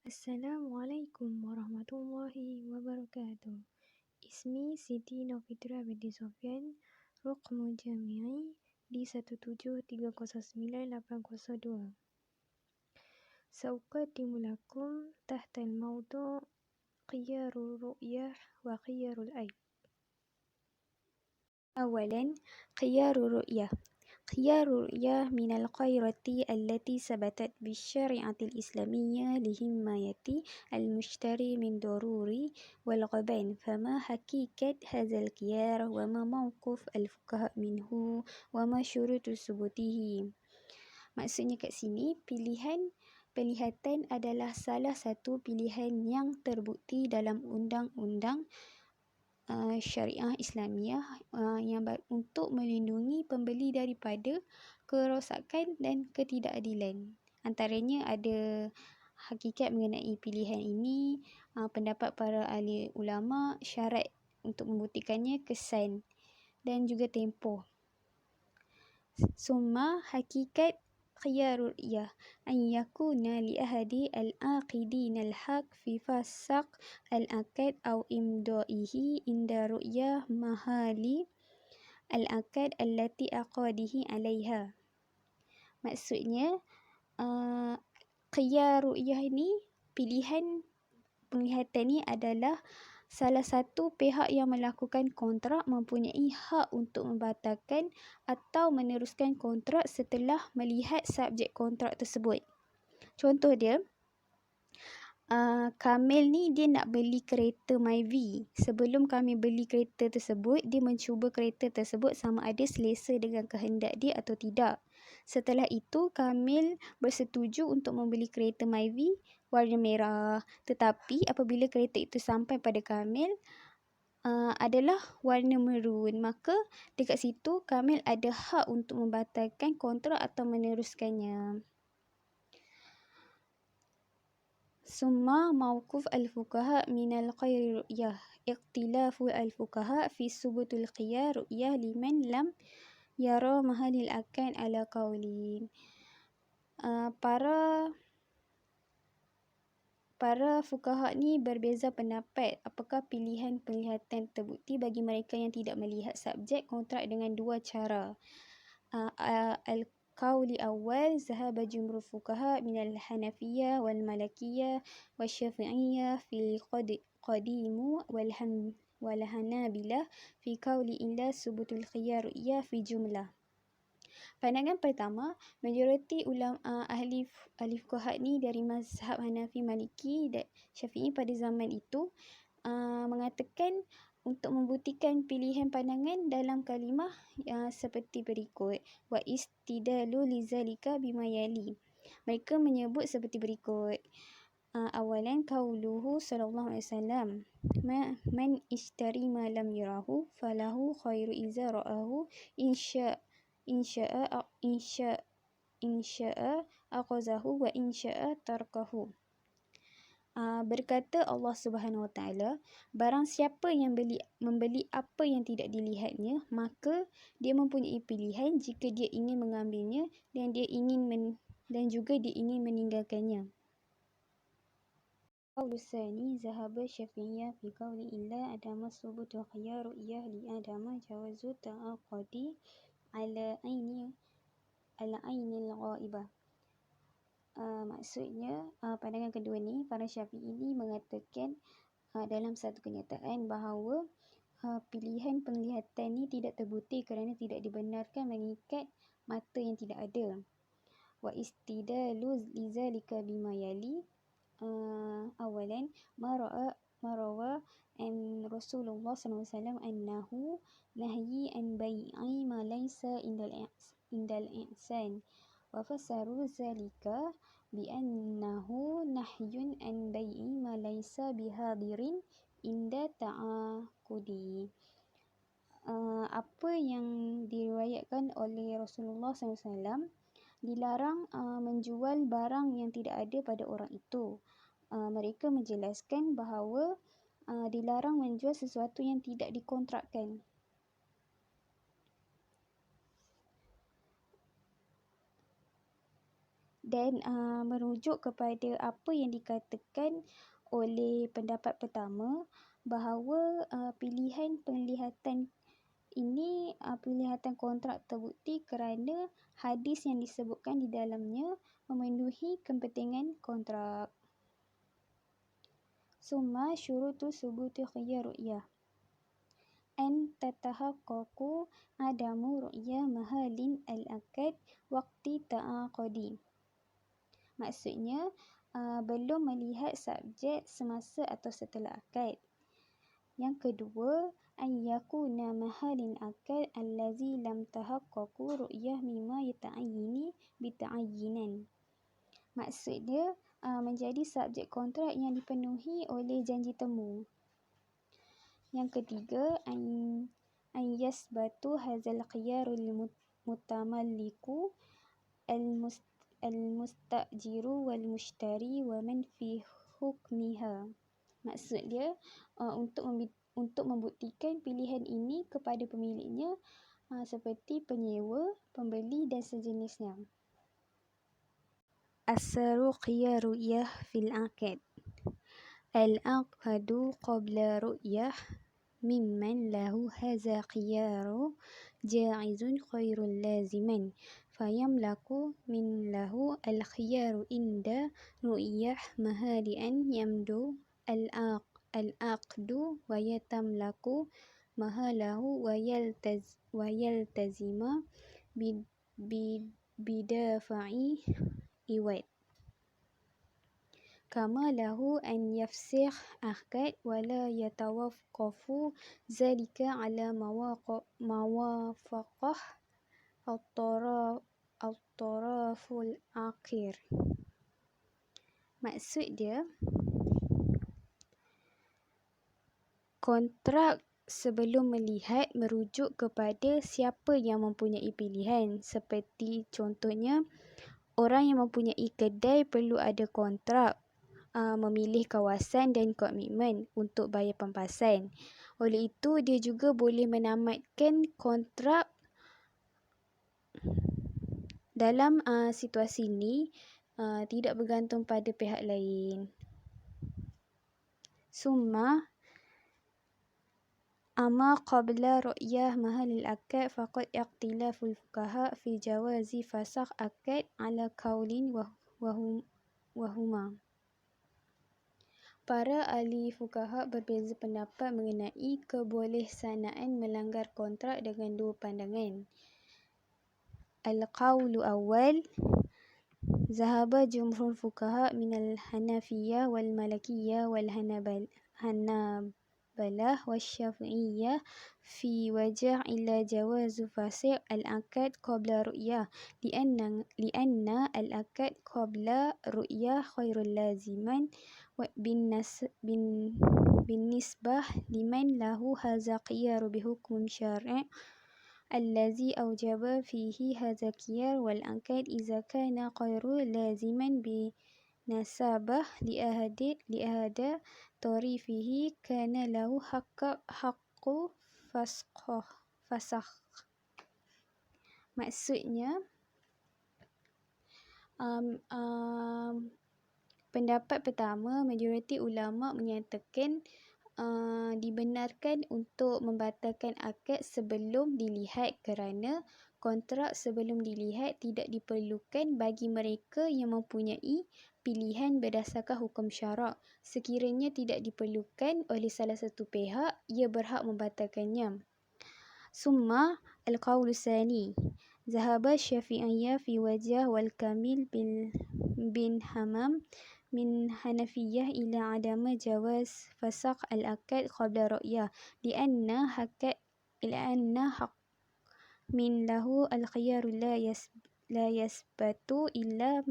Assalamualaikum warahmatullahi wabarakatuh. Ismi Siti Novitra binti Sofyan. Raqmu jami'i di 17309-802. Sauqaddimu lakum tahta al-mawdu' khiyarul ru'yah wa khiyarul aib. Awalan, khiyarul ru'yah. خيار الرؤيا من الخيرة التي ثبتت بالشريعة الإسلامية لحماية المشتري من ضروري والغبن، فما حقيقة هذا الخيار وما موقف الفقهاء منه وما شروط ثبوته. Maksudnya kat sini, penglihatan adalah salah satu pilihan yang terbukti dalam undang-undang syariah Islamiah yang untuk melindungi pembeli daripada kerosakan dan ketidakadilan. Antaranya ada hakikat mengenai pilihan ini, pendapat para ahli ulama, syarat untuk membuktikannya, kesan dan juga tempoh. Summa hakikat khiyarul ru'yah an yakuna li ahadi al-aqidin al-haq fi fasaq al-aqad aw imda'ihi inda ru'yah mahali al-aqad allati aqadihi alaiha. Maksudnya khiyar ru'yah ni, pilihan penglihatan ni adalah salah satu pihak yang melakukan kontrak mempunyai hak untuk membatalkan atau meneruskan kontrak setelah melihat subjek kontrak tersebut. Contoh dia, Kamil ni dia nak beli kereta Myvi. Sebelum Kamil beli kereta tersebut, dia mencuba kereta tersebut sama ada selesa dengan kehendak dia atau tidak. Setelah itu, Kamil bersetuju untuk membeli kereta Myvi warna merah. Tetapi apabila kereta itu sampai pada Kamil adalah warna merun, maka dekat situ Kamil ada hak untuk membatalkan kontrak atau meneruskannya. Summa mawquf al-fuqaha min al-khayri ru'yah. Ikhtilafu al-fuqaha fi subutul khiyar ru'yah liman lam yara mahalil akan ala qawlin. Para fuqaha ni berbeza pendapat apakah pilihan penglihatan terbukti bagi mereka yang tidak melihat subjek kontrak dengan dua cara. Al-qawli awal zahaba jumhur fuqaha min al-Hanafiyyah wal Malikiyah wal Syafi'iyyah fil qadimu wal Hanabilah fi qawli illa subutul khiyar ru'yah fi jumlah. Pandangan pertama, majoriti ulama ahli fuqaha ni dari mazhab Hanafi, Maliki dan Syafi'i pada zaman itu mengatakan untuk membuktikan pilihan pandangan dalam kalimah seperti berikut. Wa istidalu lizalika bima yali. Mereka menyebut seperti berikut. Awalan qauluhu sallallahu alaihi wasallam, man ishtari ma lam yarahu falahu khairu iza ra'ahu insya'a aqazahu wa insya'a tarkahu. Berkata Allah Subhanahu Wa Taala, barang siapa yang membeli apa yang tidak dilihatnya, maka dia mempunyai pilihan jika dia ingin mengambilnya dan juga dia ingin meninggalkannya. Qaulu tsani zahaba Syafi'iyyah fi qawli illa adama subutu khiyar ru'yah li adama jawazu ta'aqudi ala ainil ghaibah. Maksudnya pandangan kedua ni, para Syafi'i ini mengatakan dalam satu kenyataan bahawa pilihan penglihatan ni tidak terbukti kerana tidak dibenarkan mengikat mata yang tidak ada. Wa istidalu lizalika bima yali. Awalan marawa an Rasulullah SAW annahu nahyi an bai'i ma laysa indal ihsan wa fasaru zalika bi annahu nahyun an bai'i ma laysa bihadirin inda ta'aqudi. Apa yang diriwayatkan oleh Rasulullah SAW, dilarang menjual barang yang tidak ada pada orang itu. Mereka menjelaskan bahawa dilarang menjual sesuatu yang tidak dikontrakkan. dan merujuk kepada apa yang dikatakan oleh pendapat pertama, bahawa pilihan penglihatan ini penglihatan kontrak terbukti kerana hadis yang disebutkan di dalamnya memenuhi kepentingan kontrak. Summa syurutu subuti khiyar ru'yah an tatahaqqaqu adamu ru'yah mahalin al-akad waqti ta'aqudi. Maksudnya belum melihat subjek semasa atau setelah akad. Yang kedua, an yakuna mahalin akad allazi lam tahaqqaqu ru'yah mimma yata'ayyini bita'ayyinan. Maksudnya menjadi subjek kontrak yang dipenuhi oleh janji temu. Yang ketiga, an yasbatu hazal khiyarul mutamalliku al-mustajiru wal mushtari wa man fi hukmiha. Maksud dia untuk membuktikan pilihan ini kepada pemiliknya seperti penyewa, pembeli dan sejenisnya. Asru khiyar ru'yah fil aqd. Al-aqdu qabla ru'yah mimman lahu hadza khiyaru ja'izun khairul laziman fayamlaku min lahu al-khiyaru inda ru'yah mahali an yamdu al-aqdu wa yatamlaku mahalahu wa yaltazima bidafa'i iwad. Kama lahu an yafsikh akad wa la yatawaqqafu zalika ala mawafaqah al-taraful akhir. Maksud dia, kontrak sebelum melihat merujuk kepada siapa yang mempunyai pilihan. Seperti contohnya, orang yang mempunyai kedai perlu ada kontrak memilih kawasan dan komitmen untuk bayar pampasan. Oleh itu, dia juga boleh menamatkan kontrak dalam situasi ini tidak bergantung pada pihak lain. Summa amma qabla ru'yah mahal al-akad faqad ikhtilaful fuqaha fi jawazi fasakh akad ala qaulin wa huma. Para ahli fuqaha berbeza pendapat mengenai kebolehsanaan melanggar kontrak dengan dua pandangan. Al-qawlu awal, zahaba jumhur fuqaha minal hanafiyah wal malikiyah wal hanabalah wal syafi'iyah fi wajah ila jawazu fasih al-akad qabla ru'yah lianna al-akad qabla ru'yah khairul laziman bin nisbah liman lahu hadza khiyaru bihukm syari' allazi awjaba fihi hadza khiyar wal akad idza kana khairu laziman bi nasabah li ahada tarifihi kana lahu haqqu fasakh. Maksudnya pendapat pertama, majoriti ulama menyatakan dibenarkan untuk membatalkan akad sebelum dilihat kerana kontrak sebelum dilihat tidak diperlukan bagi mereka yang mempunyai pilihan berdasarkan hukum syarak. Sekiranya tidak diperlukan oleh salah satu pihak, ia berhak membatalkannya. Summa al-qawlu sani, zahaba syafi'iyah fi wajah wal kamil bin hamam min hanafiyah ila adama jawaz fasakh al-akad qabla ru'yah lianna haq min lahu al-khiyaru la yasbatu illa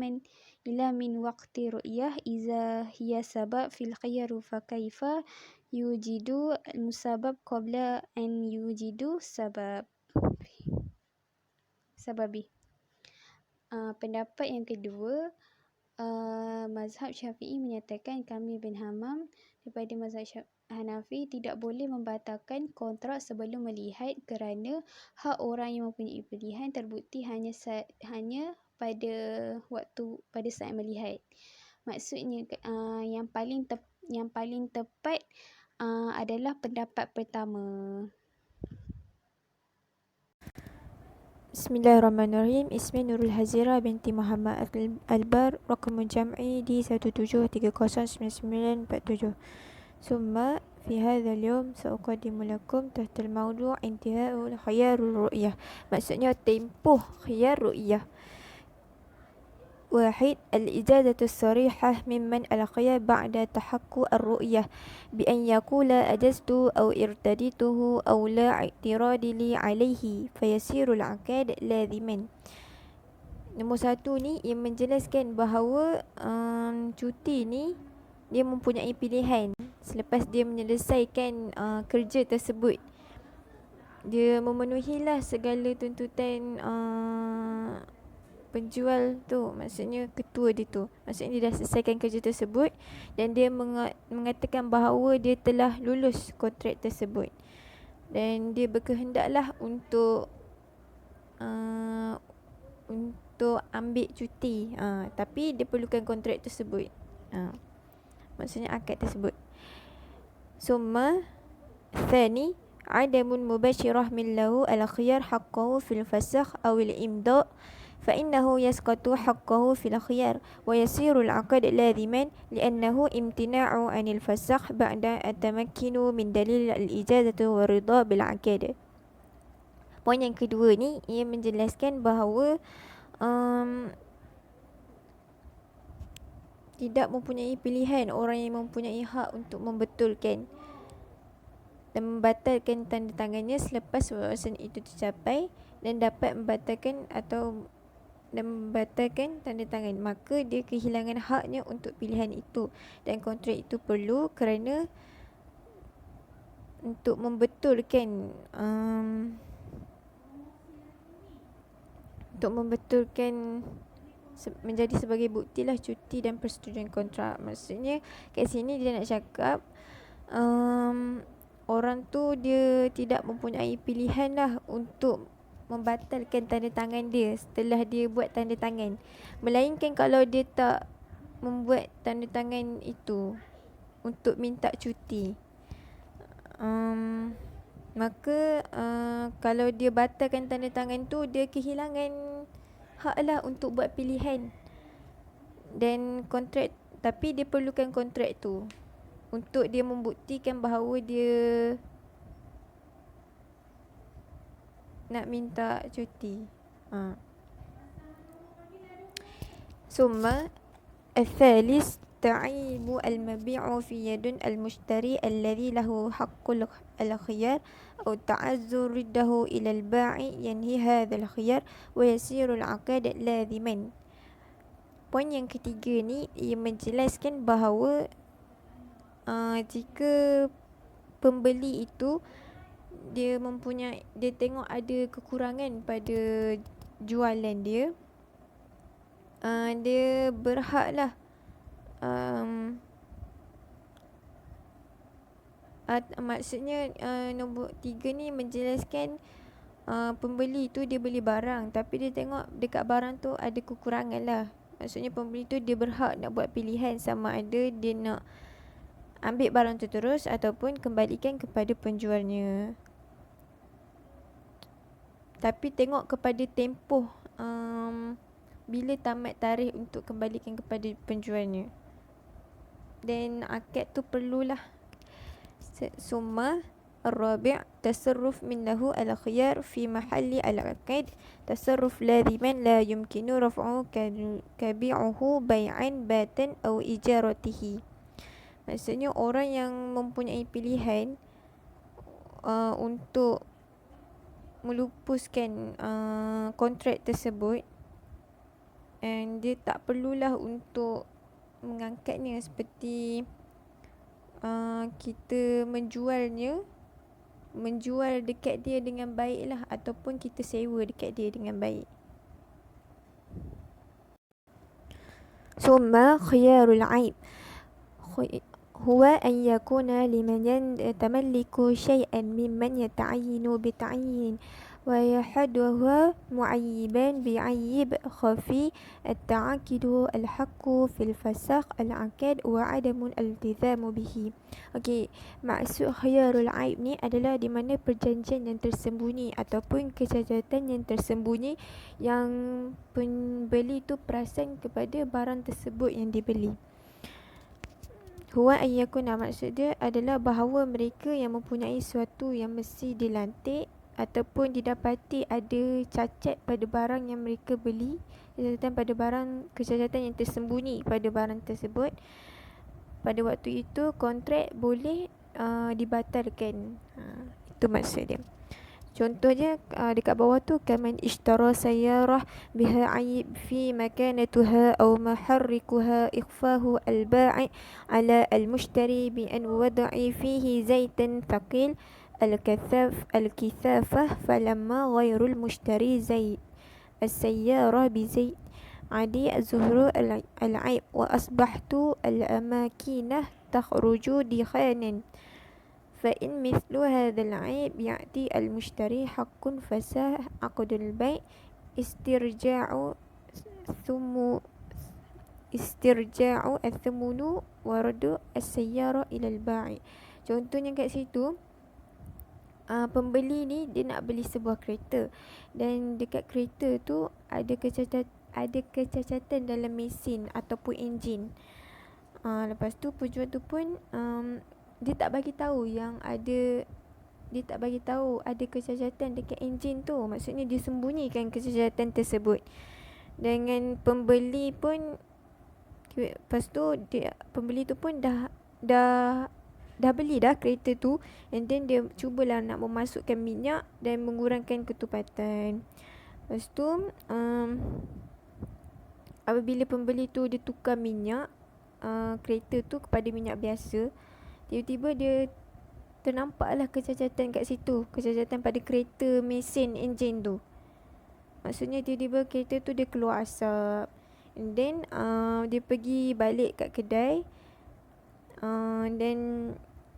min waqti ru'yah iza hiya sabab fil khiyaru fa kaifa yujidu al-musabab qabla an yujidu sababi. Pendapat yang kedua, mazhab Syafi'i menyatakan Kamil bin Hamam daripada mazhab Hanafi tidak boleh membatalkan kontrak sebelum melihat kerana hak orang yang mempunyai pilihan terbukti hanya pada saat melihat. Maksudnya yang paling tepat adalah pendapat pertama. Bismillahirrahmanirrahim. Ismi Nurul Hazira binti Muhammad Albar. Rakam jam'i di 17309947. Summa في هذا اليوم سأقدم لكم تحت الموضوع انتهاء خيار الرؤية. Maksudnya tempoh khiyar ru'yah. واحد الإجازة الصريحة ممن ألقي بعد تحقق الرؤية بأن يقول أجزت أو ارتديته أو لا اعتراض لي عليه فيصير العقد لازما. Nombor satu ni yang menjelaskan bahawa cuti ni dia mempunyai pilihan selepas dia menyelesaikan kerja tersebut. Dia memenuhilah segala tuntutan penjual tu, maksudnya ketua dia tu. Maksudnya dia dah selesaikan kerja tersebut dan dia mengatakan bahawa dia telah lulus kontrak tersebut. Dan dia berkehendaklah untuk ambil cuti. Tapi dia perlukan kontrak tersebut. Maksudnya akad tersebut. Summa Thani Adamun mubashirah min lahu al-khiyar haqqahu fil fasakh aw al-imda' فإنه يسقط حقه في الخيار ويصير العقد لازما لأنه امتناع عن الفسخ بعد التمكن من دليل الإجازة والرضا بالعقد. Poin yang kedua ni ia menjelaskan bahawa tidak mempunyai pilihan orang yang mempunyai hak untuk membetulkan dan membatalkan tanda tangannya selepas wawasan itu tercapai dan dapat membatalkan tanda tangan, maka dia kehilangan haknya untuk pilihan itu dan kontrak itu perlu kerana untuk membetulkan menjadi sebagai buktilah cuti dan persetujuan kontrak. Maksudnya kat sini dia nak cakap orang tu dia tidak mempunyai pilihan lah untuk membatalkan tanda tangan dia setelah dia buat tanda tangan, melainkan kalau dia tak membuat tanda tangan itu untuk minta cuti, maka kalau dia batalkan tanda tangan tu, dia kehilangan hak lah untuk buat pilihan dan kontrak. Tapi dia perlukan kontrak tu untuk dia membuktikan bahawa dia nak minta cuti. Summa الثالث تعيب المبيع في يد المشتري الذي له حق الخيار أو تعذر رده إلى البائع ينهي هذا الخيار ويصير العقد لازما. Poin yang ketiga ni ia menjelaskan bahawa jika pembeli itu dia tengok ada kekurangan pada jualan dia, dia berhaklah maksudnya nombor 3 ni menjelaskan pembeli tu dia beli barang tapi dia tengok dekat barang tu ada kekurangan lah. Maksudnya pembeli tu dia berhak nak buat pilihan sama ada dia nak ambil barang tu terus ataupun kembalikan kepada penjualnya. Tapi tengok kepada tempoh bila tamat tarikh untuk kembalikan kepada penjualnya. Dan akad tu perlulah. Summa الرابع تصرف منه الخيار في محل العقد تصرف لازما لا يمكن رفعه كبيعه بيعا باتا أو إجارته. Maksudnya orang yang mempunyai pilihan untuk melupuskan kontrak tersebut, and dia tak perlulah untuk mengangkatnya seperti kita menjual dekat dia dengan baik lah, ataupun kita sewa dekat dia dengan baik. Summa khiyarul aib huwa an yakuna liman yatamliku syai'an mimman yata'ayyinu bita'ayyin ويحدها معيبا بعيب خفي التعاقد الحق في الفسق العقد وعدم الالتزام به. Okey, maksud khiyarul aib ni adalah di mana perjanjian yang tersembunyi ataupun kecacatan yang tersembunyi yang pembeli tu perasan kepada barang tersebut yang dibeli. Huwa ayyakuna, maksud dia adalah bahawa mereka yang mempunyai sesuatu yang mesti dilantik ataupun didapati ada cacat pada barang yang mereka beli, kecacatan yang tersembunyi pada barang tersebut, pada waktu itu kontrak boleh dibatalkan. Itu maksud dia. Contohnya dekat bawah tu, kaman ishtara sayyarah biha aib fi makanatuha aw maharrikuha ikhfahu al-ba'i ala al-mushtari bi an wada'i fihi zaitan thaqil al-kithafah falamma ghairul mushtari zait السيارة بزيت عدي الزهر العيب وأصبحت الأماكن تخرج دخانا فإن مثل هذا العيب يأتي المشتري حق فساد عقد البيع استرجاع الثمن ورد السيارة إلى البائع. Contohnya kat situ, pembeli ni dia nak beli sebuah kereta dan dekat kereta tu ada kecacatan dalam mesin ataupun enjin. Lepas tu penjual tu pun dia tak bagi tahu ada kecacatan dekat enjin tu. Maksudnya dia sembunyikan kecacatan tersebut. Dengan pembeli pun, lepas tu pembeli tu pun dah beli dah kereta tu, and then dia cubalah nak memasukkan minyak dan mengurangkan ketupatan. Lepas tu apabila pembeli tu dia tukar minyak kereta tu kepada minyak biasa, tiba-tiba dia ternampaklah kecacatan kat situ, kecacatan pada kereta mesin enjin tu. Maksudnya tiba-tiba kereta tu dia keluar asap, and then dia pergi balik kat kedai, then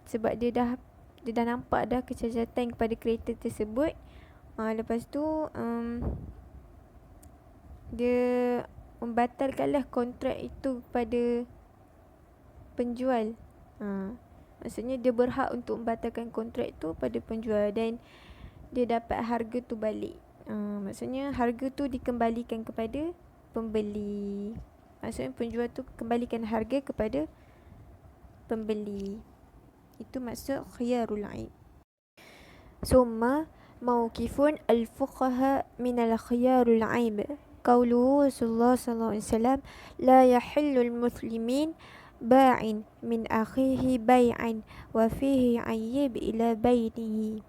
sebab dia dah nampak dah kecacatan kepada kereta tersebut, lepas tu dia membatalkanlah kontrak itu kepada penjual. Maksudnya dia berhak untuk membatalkan kontrak tu pada penjual dan dia dapat harga tu balik. Maksudnya harga tu dikembalikan kepada pembeli. Maksudnya penjual tu kembalikan harga kepada pembeli. Itu maksud khiyarul aib. Summa mawqifun al-fuqaha min al-khiyarul aib. Qauluhu Rasulullah sallallahu alaihi wasallam, la yahillu al-muslimin ba'in min akhihi bay'an wa fihi ayyib ila baynihi.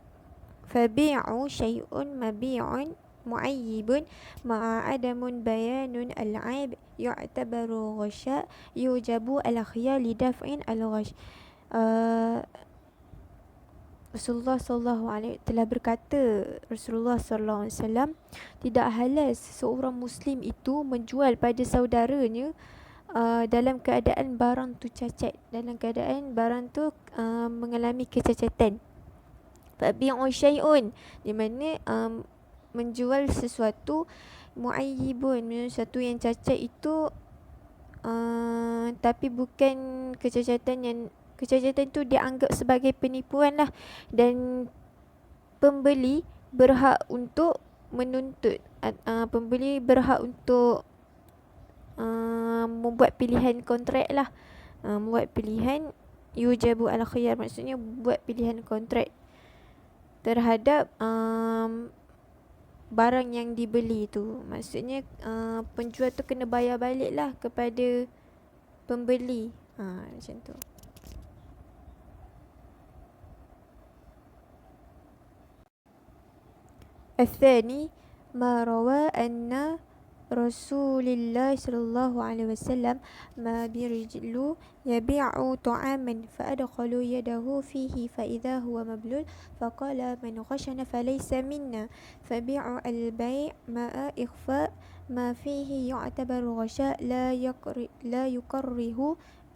Fabi'u syai'un mabi'un mu'ayyibun ma'a adamun bayanun al-aib yu'tabaru ghasya yujabu al-khiyar lidaf'in al-ghash. Rasulullah sallallahu alaihi telah berkata, Rasulullah sallallahu alaihi wasallam, tidak halal seseorang muslim itu menjual pada saudaranya dalam keadaan barang tu cacat, dalam keadaan barang tu mengalami kecacatan. Fabi'u syai'un, di mana menjual sesuatu, mu'ayyibun, sesuatu yang cacat itu tapi bukan kecacatan tu dianggap sebagai penipuan lah, dan pembeli berhak untuk menuntut, pembeli berhak untuk membuat pilihan kontrak lah, membuat pilihan yujabu al-khiyar, maksudnya buat pilihan kontrak terhadap barang yang dibeli tu. Maksudnya penjual tu kena bayar balik lah kepada pembeli, macam tu. الثاني ما روى أن رسول الله صلى الله عليه وسلم ما برجل يبيع طعاما فأدخلوا يده فيه فإذا هو مبلول فقال من غشنا فليس منا فبيع البيع مع إخفاء ما فيه يعتبر غشاء لا يكره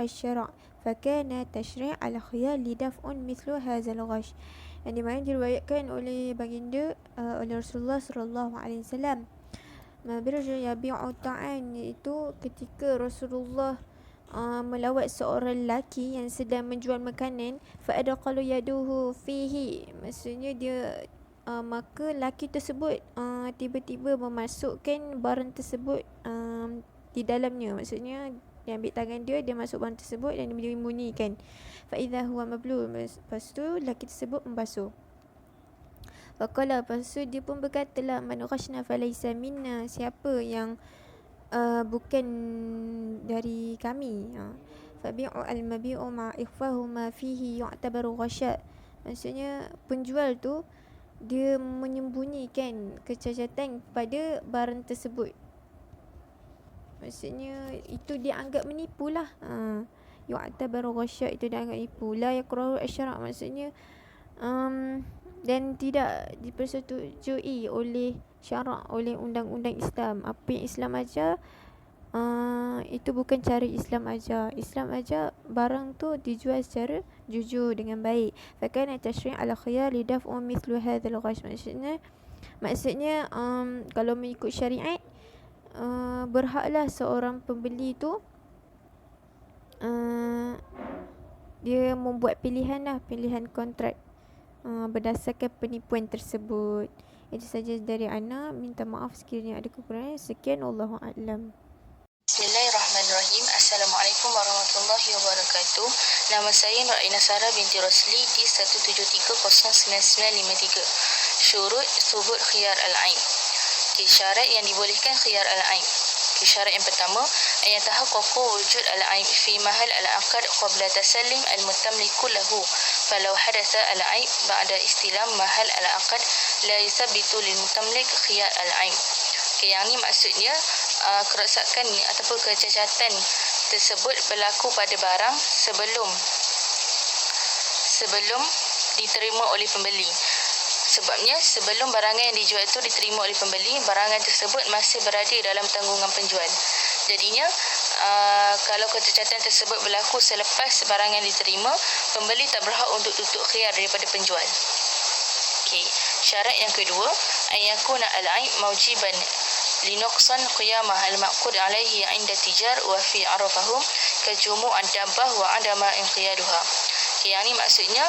الشرع فكان تشريع الخيار لدفع مثل هذا الغش. Yang dimana diriwayatkan oleh baginda oleh Rasulullah sallallahu alaihi wasallam. Birja yabi'u ta'an, iaitu ketika Rasulullah melawat seorang lelaki yang sedang menjual makanan, fa'adqalu yaduhu fihi, maksudnya dia maka lelaki tersebut tiba-tiba memasukkan barang tersebut di dalamnya, maksudnya dia ambil tangan dia masuk barang tersebut dan dia menyembunyikan. Fa'idha huwa mablul, lepas tu lelaki tersebut membasuh. Faqala, lepas tu dia pun berkatalah, man ghashna falaysa minna, siapa yang bukan dari kami. Fabi'u al-mabi'u ma ikhfahu ma fihi yu'tabaru ghasya, maksudnya penjual tu dia menyembunyikan kecacatan pada barang tersebut, maksudnya itu dianggap menipu lah. Yu'tabaru ghasya, itu dianggap menipu. La yakrahu asy-syara', maksudnya dan tidak dipersetujui oleh syarak, oleh undang-undang Islam. Apa yang Islam ajar itu bukan cara Islam ajar. Islam ajar barang tu dijual secara jujur dengan baik. Fakana tashri' al-khiyar lidaf'u mithlu hadzal ghash, maksudnya kalau mengikut syariat berhaklah seorang pembeli tu dia membuat pilihan kontrak berdasarkan penipuan tersebut. Itu saja dari Ana. Minta maaf sekiranya ada kekurangan. Sekian, wallahu a'lam. Bismillahirrahmanirrahim. Assalamualaikum warahmatullahi wabarakatuh. Nama saya Nur Aina Sarah binti Rosli di 1730993. Syurut subut khiyar al-ain. Syarat yang dibolehkan khiyar al-ain. Syarat yang pertama, ayat tahaqqaqu wujud al-aib fi mahal al-aqd qabla tasallim al-mutamliku lahu. Falau hadatha al-aib ba'da istilam mahal al-aqd la yusabbitu lil-mutamlik khiyar al-aib. Yang ni maksudnya kerosakan ataupun kecacatan tersebut berlaku pada barang sebelum diterima oleh pembeli. Sebabnya sebelum barangan yang dijual itu diterima oleh pembeli, barangan tersebut masih berada dalam tanggungan penjual. Jadinya kalau kecacatan tersebut berlaku selepas barangan diterima, pembeli tak berhak untuk tutup khiyar daripada penjual. Okey, syarat yang kedua, ayakuna al-aib maujiban linuqsan qiyamah al-maqud alaihi 'inda tijar wa fi 'arafahum kajumu' ad-dabbah wa 'adama inqiyaduha. Yang ni maksudnya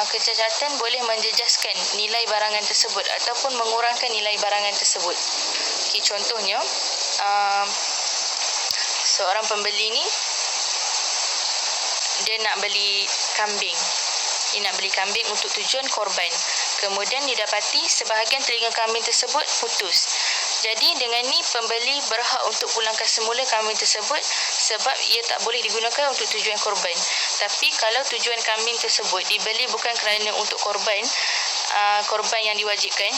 kecacatan boleh menjejaskan nilai barangan tersebut ataupun mengurangkan nilai barangan tersebut. Okay, contohnya seorang pembeli ni dia nak beli kambing. Dia nak beli kambing untuk tujuan korban. Kemudian didapati sebahagian telinga kambing tersebut putus. Jadi dengan ni pembeli berhak untuk pulangkan semula kambing tersebut sebab ia tak boleh digunakan untuk tujuan korban. Tapi kalau tujuan kambing tersebut dibeli bukan kerana untuk korban yang diwajibkan,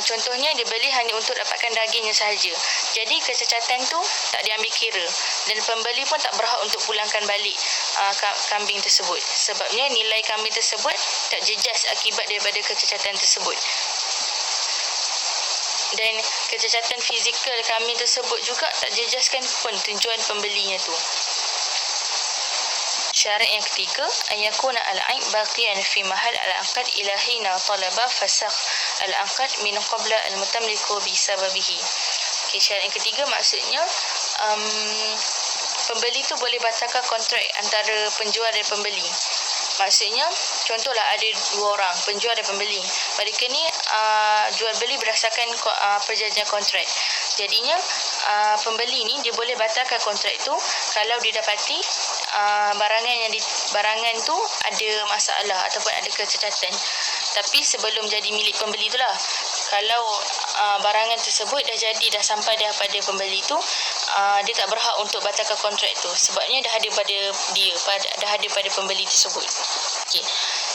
contohnya dibeli hanya untuk dapatkan dagingnya sahaja. Jadi kecacatan tu tak diambil kira dan pembeli pun tak berhak untuk pulangkan balik kambing tersebut. Sebabnya nilai kambing tersebut tak jejas akibat daripada kecacatan tersebut. Dan kecacatan fizikal kambing tersebut juga tak jejaskan pun tujuan pembelinya tu. Syarat yang ketiga, ayakuna al-aib baqiyan fi mahal al-aqd ila hina talaba fasakh al-aqd min qabla al-mutamliku bi sababihi. Okay, syarat yang ketiga maksudnya pembeli tu boleh batalkan kontrak antara penjual dan pembeli. Maksudnya, contohlah ada dua orang, penjual dan pembeli. Mereka ni jual beli berdasarkan perjanjian kontrak. Jadinya, pembeli ni dia boleh batalkan kontrak tu kalau didapati barangan tu ada masalah ataupun ada kecacatan. Tapi sebelum jadi milik pembeli tu lah. Kalau barangan tersebut dah sampai pada pembeli tu, dia tak berhak untuk batalkan kontrak tu sebabnya dah ada pada dia, dah ada pada pembeli tersebut. Okey.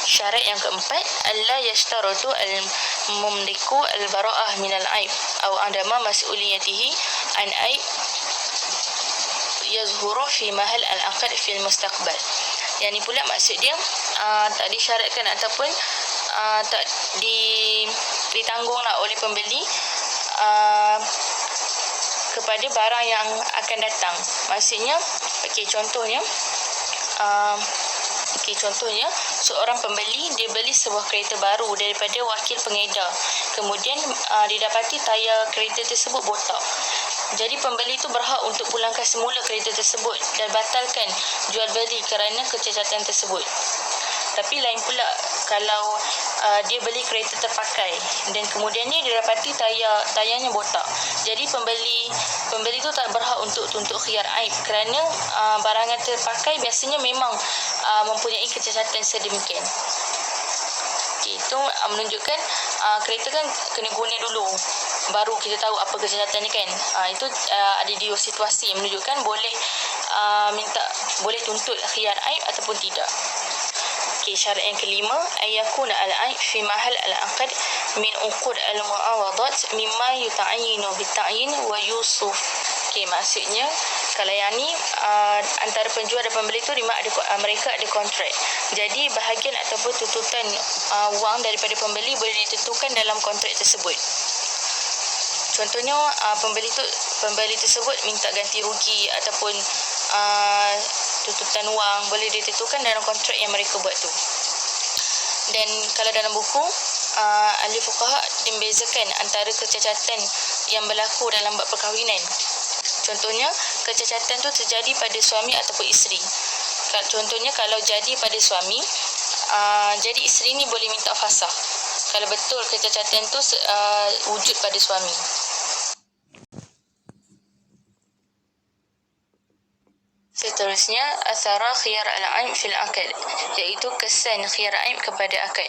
Syarat yang keempat, alla yashtaratu al-mumliku al-bara'ah min al-aib aw adama mas'uliyatihi an aib yazhuru fi mahal al-aqd fi al-mustaqbal. Yang ni pula maksud dia tak disyaratkan ataupun tak ditanggunglah oleh pembeli kepada barang yang akan datang. Maksudnya, okey, contohnya contohnya seorang pembeli dia beli sebuah kereta baru daripada wakil pengedar. Kemudian didapati tayar kereta tersebut botak. Jadi pembeli itu berhak untuk pulangkan semula kereta tersebut dan batalkan jual beli kerana kecacatan tersebut. Tapi lain pula kalau dia beli kereta terpakai dan kemudiannya dia dapati tayarnya botak. Jadi pembeli itu tak berhak untuk khiyar aib kerana barangan terpakai biasanya memang mempunyai kecacatan sedemikian. Itu menunjukkan kereta kan kena guna dulu baru kita tahu apa kecacatan ni kan. Itu ada dua situasi yang menunjukkan boleh tuntut khiyar aib ataupun tidak. Syarat yang kelima, ayakuna al-aib fi mahal al-aqd min uqud al-muawadat mimma yuta'ayyinu bit-ta'yin wa yusuf. Maksudnya kalau yang ni antara penjual dan pembeli tu mereka ada kontrak. Jadi bahagian ataupun tuntutan wang daripada pembeli boleh ditentukan dalam kontrak tersebut. Contohnya pembeli tersebut minta ganti rugi ataupun tuntutan wang boleh ditentukan dalam kontrak yang mereka buat tu. Dan kalau dalam buku ahli fuqaha membezakan antara kecacatan yang berlaku dalam bab perkahwinan. Contohnya kecacatan tu terjadi pada suami ataupun isteri. Contohnya kalau jadi pada suami, jadi isteri ni boleh minta fasakh kalau betul kecacatan tu wujud pada suami. Seterusnya, athara khiyar al-aib fil aqd, iaitu kesan khiyar aib kepada akad.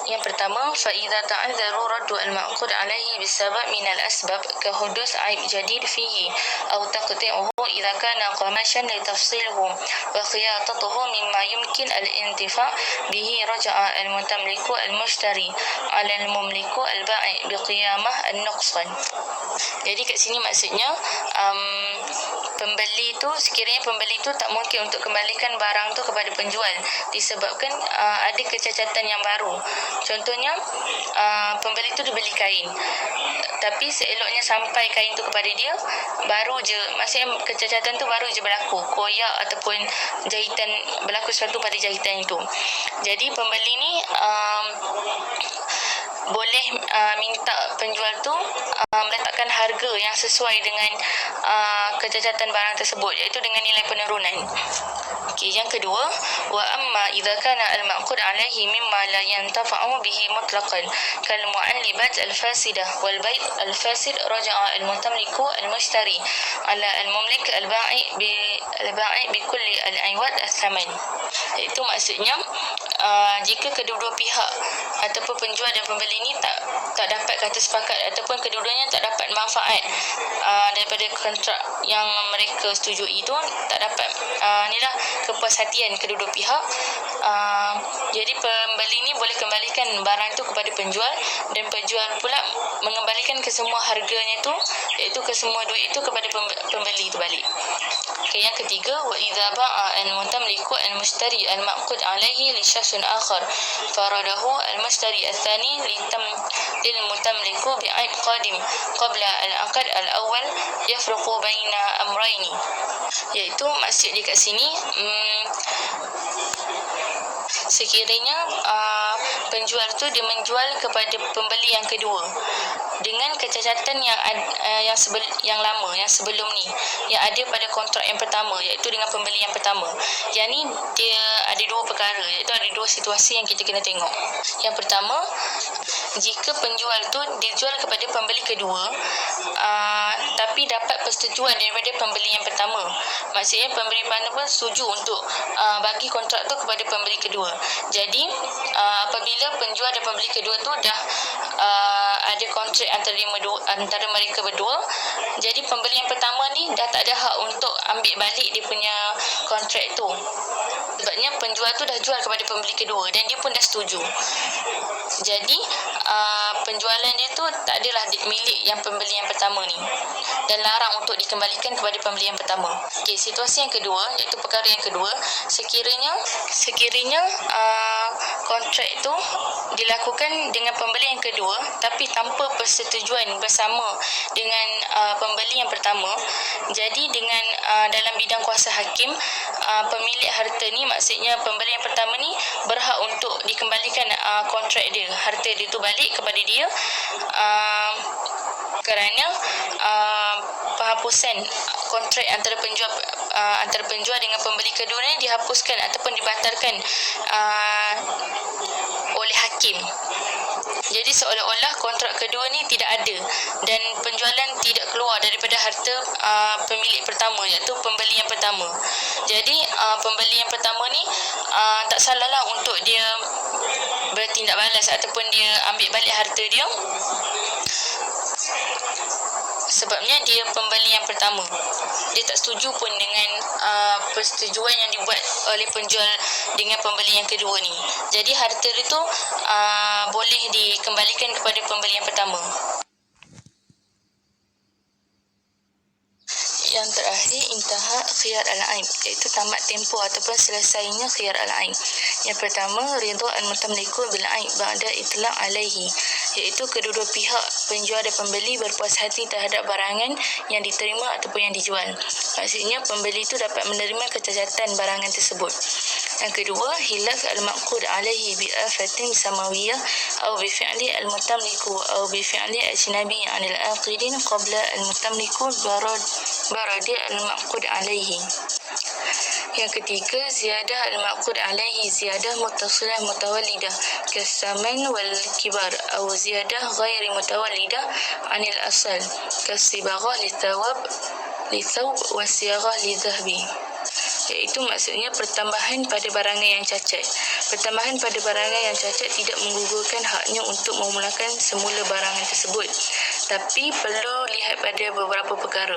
Yang pertama, fa idza ta'adzaru raddu al-ma'qud alaihi bisabab min al-asbab ka hudus aib jadid fihi aw taqti'uhu idza kana qamashan li tafsilhu wa khiyatatuhu mimma yumkin al-intifa' bihi raja'a al-mutamliku al-mushtari 'ala al-mumliku al-ba'i' biqiyamah an-nuqsan. Jadi kat sini maksudnya sekiranya pembeli itu tak mungkin untuk kembalikan barang tu kepada penjual disebabkan ada kecacatan yang baru. Contohnya pembeli itu dibeli kain, tapi seeloknya sampai kain tu kepada dia baru je, maksudnya kecacatan tu baru je berlaku, koyak ataupun jahitan, berlaku sesuatu pada jahitan itu. Jadi pembeli ni boleh minta penjual tu meletakkan harga yang sesuai dengan kecacatan barang tersebut, iaitu dengan nilai penurunan. Yang kedua, wa amma idza kana al-ma'qud alaihi mimma la yantafa'u bihi mutlaqan kal mu'allibat al-fasidah wal bayt al-fasid raja'a al-mutamliku al-mushtari 'ala al-mumlik al-ba'i bi kulli al-'iwad al-thaman. Itu maksudnya jika kedua-dua pihak ataupun penjual dan pembeli ni tak dapat kata sepakat ataupun kedua-duanya tak dapat manfaat daripada kontrak yang mereka setujui itu, tak dapat inilah kepuashatian kedua-dua pihak, jadi pembeli ni boleh kembalikan barang itu kepada penjual dan penjual pula mengembalikan kesemua harganya itu, iaitu kesemua duit itu kepada pembeli itu balik. Yang ketiga, wa idza ba'a al-mutamliku al-mushtari al-ma'qud alaihi li syakhsin akhar faradahu al-mushtari al-thani lil mutamliku bi'aib qadim qabla al-aqd al-awwal yafruqu baina amrayni. Iaitu maksud dia kat sini, sekiranya penjual tu dia menjual kepada pembeli yang kedua dengan kecacatan yang lama, yang sebelum ni, yang ada pada kontrak yang pertama, iaitu dengan pembeli yang pertama. Yang ni dia ada dua perkara, iaitu ada dua situasi yang kita kena tengok. Yang pertama, jika penjual tu dijual kepada pembeli kedua tapi dapat persetujuan daripada pembeli yang pertama, maksudnya pembeli pertama pun setuju untuk bagi kontrak tu kepada pembeli kedua. Jadi apabila penjual dan pembeli kedua tu dah ada kontrak antara mereka berdua, jadi pembeli yang pertama ni dah tak ada hak untuk ambil balik dia punya kontrak tu. Sebab sebabnya penjual tu dah jual kepada pembeli kedua dan dia pun dah setuju. Jadi penjualan dia tu tak adalah milik yang pembeli yang pertama ni dan larang untuk dikembalikan kepada pembeli yang pertama. Okey, situasi yang kedua, iaitu perkara yang kedua, sekiranya kontrak tu dilakukan dengan pembeli yang kedua tapi tanpa persetujuan bersama dengan pembeli yang pertama. Jadi dengan dalam bidang kuasa hakim, pemilik harta ni, maksudnya pembeli yang pertama ni berhak untuk dikembalikan kontrak dia, harta dia tu balik kepada dia kerana penghapusan kontrak antara penjual dengan pembeli kedua ni dihapuskan ataupun dibatalkan oleh hakim. Jadi seolah-olah kontrak kedua ni tidak ada dan penjualan tidak keluar daripada harta pemilik pertama, iaitu pembeli yang pertama. Jadi pembeli yang pertama ni tak salahlah untuk dia bertindak balas ataupun dia ambil balik harta dia, sebabnya dia pembeli yang pertama. Dia tak setuju pun dengan persetujuan yang dibuat oleh penjual dengan pembeli yang kedua ni. Jadi harta dia tu boleh dikembalikan kepada pembeli yang pertama. Yang terakhir, intaha khiyar al-aib, iaitu tamat tempoh ataupun selesainya khiyar al-aib. Yang pertama, ridha al-mutamliku bil-aib ba'da itlaq alaihi, iaitu kedua-dua pihak penjual dan pembeli berpuas hati terhadap barangan yang diterima ataupun yang dijual. Maksudnya pembeli itu dapat menerima kecacatan barangan tersebut. Yang kedua, hilaf al-maqud alaihi bi'afatin samawiyah atau bifi'li al-mutamliku atau bifi'li ajnabi 'anil aqidin qabla al-mutamliku baradi al-maqud alaihi. Yang ketiga, ziyadah al-maqud alaihi ziyadah muttasilah mutawallidah kasaman wal kibar atau ziyadah ghairi mutawallidah 'anil asal kasibaghah lithawab wasiyagah lidhahbi, iaitu maksudnya pertambahan pada barangan yang cacat. Pertambahan pada barangan yang cacat tidak menggugurkan haknya untuk memulakan semula barangan tersebut, tapi perlu lihat pada beberapa perkara.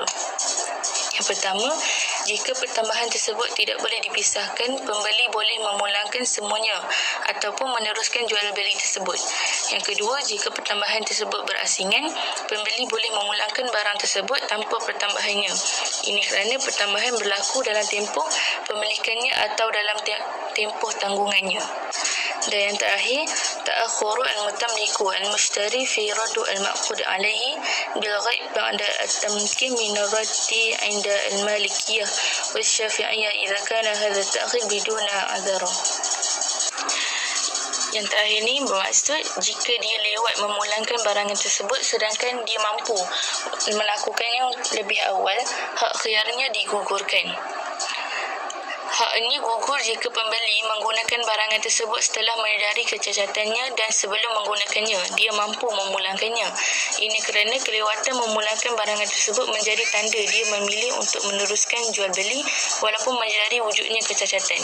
Yang pertama, jika pertambahan tersebut tidak boleh dipisahkan, pembeli boleh memulangkan semuanya ataupun meneruskan jual beli tersebut. Yang kedua, jika pertambahan tersebut berasingan, pembeli boleh memulangkan barang tersebut tanpa pertambahannya. Ini kerana pertambahan berlaku dalam tempoh pemilikannya atau dalam tempoh tanggungannya. Dan yang terakhir, ta'akhuru al-mutamliku al-mushtari fi radu al-maqud alaihi bil ghaib ba'da at-tamkin min raddi 'inda al-malikiyah wa syafi'iyah idza kana hadha ta'khir biduna adhara. Yang terakhir ni bermaksud jika dia lewat memulangkan barangan tersebut sedangkan dia mampu melakukannya lebih awal, hak khiyarnya digugurkan. Hak ini gugur jika pembeli menggunakan barangan tersebut setelah menyedari kecacatannya dan sebelum menggunakannya, dia mampu memulangkannya. Ini kerana kelewatan memulangkan barangan tersebut menjadi tanda dia memilih untuk meneruskan jual beli walaupun menyedari wujudnya kecacatan.